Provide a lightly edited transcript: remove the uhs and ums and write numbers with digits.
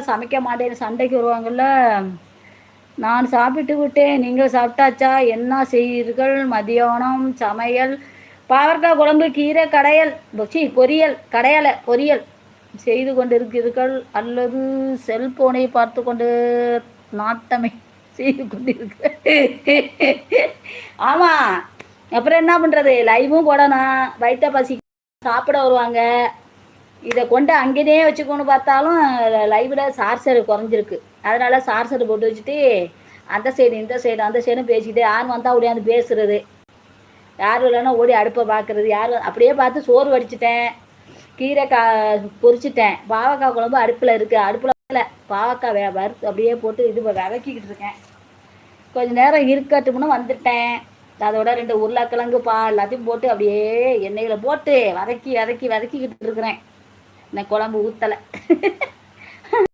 சமைக்க மாட்டேன்னு சண்டைக்கு வருவாங்கல்ல. நான் சாப்பிட்டு விட்டேன். நீங்கள் சாப்பிட்டாச்சா? என்ன செய்கிறீர்கள்? மதியானம் சமையல் பாவற்காய் குழம்பு, கீரை கடையல், பொரியல், கடையலை பொரியல் செய்து கொண்டிருக்கிறீர்கள் அல்லது செல்போனை பார்த்து கொண்டு நாட்டமை செய்து கொண்டிருக்க? ஆமாம், அப்புறம் என்ன பண்ணுறது? லைவும் போடணும், வயிற்ற பசி சாப்பிட வருவாங்க. இதை கொண்டு அங்கேயே வச்சுக்கோன்னு பார்த்தாலும் லைவில் சார்ஜர் குறைஞ்சிருக்கு. அதனால் சார்ஜர் போட்டு வச்சுட்டு அந்த சைடு இந்த சைடு அந்த சைடும் பேசிக்கிட்டு யார் வந்தால் ஓடியாந்து பேசுறது, யாரும் இல்லைன்னா ஓடி அடுப்பை பார்க்குறது. யாரும் அப்படியே பார்த்து சோறு வடிச்சிட்டேன், கீரை பொரிச்சிட்டேன். பாவக்காய் குழம்பு அடுப்பில் இருக்குது. அடுப்பில் பாவக்காய் வறுத்து அப்படியே போட்டு இது வதக்கிக்கிட்டு இருக்கேன். கொஞ்சம் நேரம் இருக்கட்டும்னு வந்துட்டேன். அதோட 2 உருளைக்கிழங்கு எல்லாத்தையும் போட்டு அப்படியே எண்ணெயில் போட்டு வதக்கிக்கிட்டு இருக்கிறேன். இந்த குழம்பு ஊற்றலை.